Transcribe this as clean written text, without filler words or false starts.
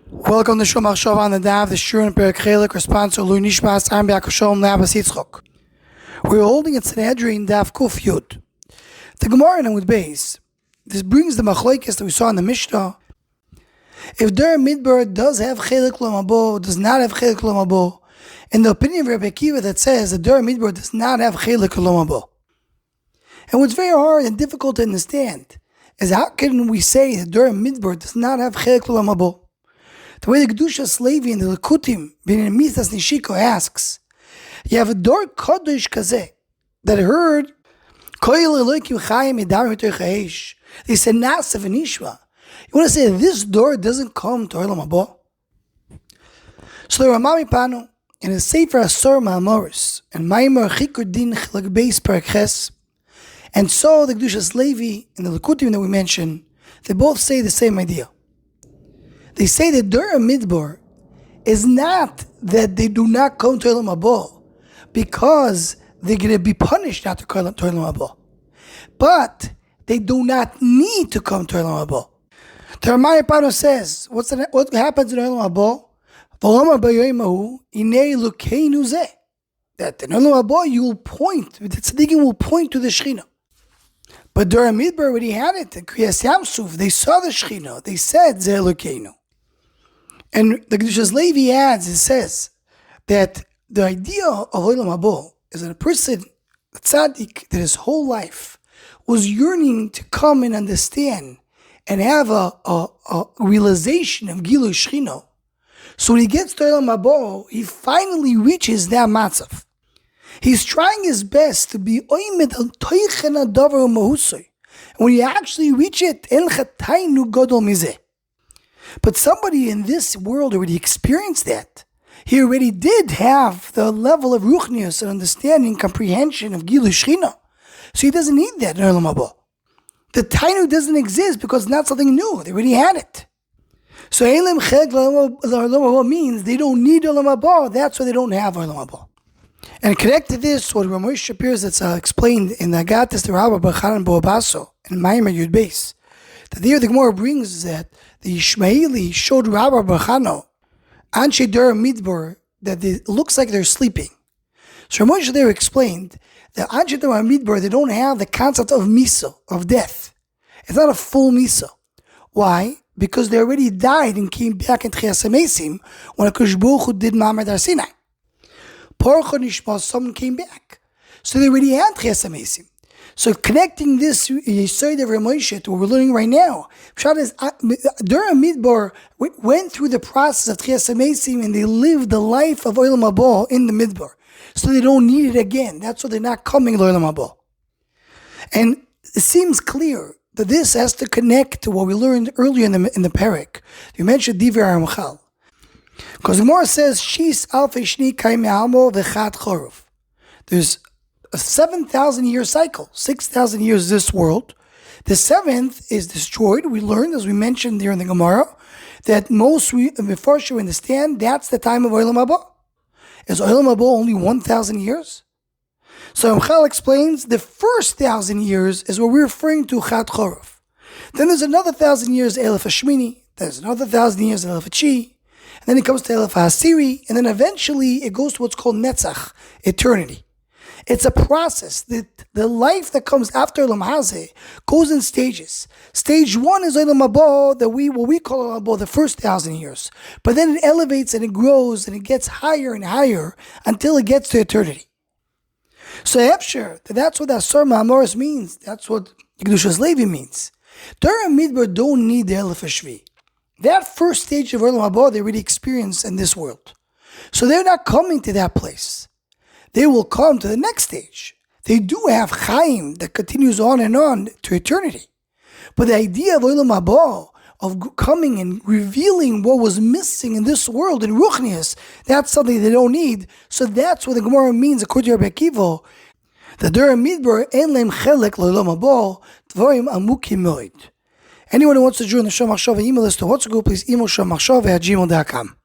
Welcome to Shomar Shov on the Dav, the Shur and Perek Chelik, response to Lui Nishmas, Am B'Akashom, Labas Yitzchok. We're holding in Sanhedrin, Dav Kuf Yud. The Gemara in Amud Beis, this brings the machlokes that we saw in the Mishnah. If Dor Hamidbar does have Chelik Olam Haba, does not have Chelik Olam Haba, in the opinion of Rabbi Akiva that says that Dor Hamidbar does not have Chelik Olam Haba. And what's very hard and difficult to understand is how can we say that Dor Hamidbar does not have Chelik Olam Haba? The way the Kedushas Levi and the Likutim, being Misas Nishiko, asks, you have a Dor Kodesh Kazeh that heard Koyel Elokim Chayim Edam V'Tor Chayesh. They said Nasav and Ishma. You want to say this door doesn't come to Olam Haba? So the Ramami Panu in a Sefer Asor Ma'amoris and Maimar Chikur Din Chilak Beis Perek Ches, and so the Kedushas Levi and the Likutim that we mentioned, they both say the same idea. They say that Dor Hamidbar is not that they do not come to Olam Haba because they're going to be punished not to come to Olam Haba, but they do not need to come to Olam Haba. The Ramaya Pano says, what happens in Olam Haba? That in Olam Haba you will point, the tzaddikim will point to the Shechina. But Dor Hamidbar, when he had it, in Kriyas Yamsuf, they saw the Shechina, they said, Ze Elokeinu. And the Kedushas Levi adds, it says that the idea of Olam Haba is that a person, a tzaddik, that his whole life was yearning to come and understand and have a realization of Gilu Shechina. So when he gets to Olam Haba, he finally reaches that matzav. He's trying his best to be oimed al toichen adavar mahusay. And when you actually reach it, el chataynu gadol mizeh. But somebody in this world already experienced that. He already did have the level of ruchnius and understanding, comprehension of Gilu Shechina. So he doesn't need that in Olam Haba. The tainu doesn't exist because it's not something new. They already had it. So Elim Cheg Olam Haba means they don't need Olam Haba. That's why they don't have Olam Haba. And connect to this, what Ramosh appears that's explained in the Agatis the Rabba Bachanan Boabaso and Maimar Yud Beis. The there the Gemara brings is that the Ishmaeli showed Rabba Bachano Anshe Dor Hamidbar that it looks like they're sleeping. So Ramosh there explained that Anshe Dor Hamidbar, they don't have the concept of misa, of death. It's not a full misa. Why? Because they already died and came back in Tchias HaMesim when HaKadosh Baruch Hu did Ma'amad Har Sinai. Paruch Nishma, someone came back. So they already had Tchias HaMesim. So connecting this Yesod of Ramoshe to what we're learning right now, Pshat is Dor Hamidbar went through the process of Tchias HaMesim and they lived the life of Olam Haba in the Midbar. So they don't need it again. That's why they're not coming to Olam Haba. And it seems clear that this has to connect to what we learned earlier in the Perek. You mentioned Divrei Ramchal. Because the Gemara says, Shis alfei shni kai me'almo v'chat chorov. There's a 7,000 year cycle, 6,000 years is this world. The seventh is destroyed. We learned, as we mentioned there in the Gemara, that most before you understand, that's the time of Olam Haba. Is Olam Haba only 1,000 years? So Ramchal explains the first 1,000 years is what we're referring to Chat Chorov. Then there's another 1,000 years Elef Hashmini. There's another 1,000 years Elef Hachi. And then it comes to Elef HaSiri. And then eventually it goes to what's called Netzach, eternity. It's a process. The life that comes after Olam Hazeh goes in stages. Stage one is Olam Haba, what we call Olam Haba, the first 1,000 years. But then it elevates and it grows and it gets higher and higher until it gets to eternity. So Efsher, that's what Asor Ma'amoris means. That's what Kedushas Levi means. Dor Hamidbar don't need the Elef Hashvi. That first stage of Olam Haba they already experienced in this world. So they're not coming to that place. They will come to the next stage. They do have Chaim that continues on and on to eternity. But the idea of Olam Haba, of coming and revealing what was missing in this world, in Ruchnius, that's something they don't need. So that's what the Gemara means, according to Rabbi Akiva, that Dor Hamidbar en leim chelek l'Olam Haba, dvarim amukim moed. Anyone who wants to join the Shomar Shov email list to WhatsApp group, please email shomachshov@gmail.com.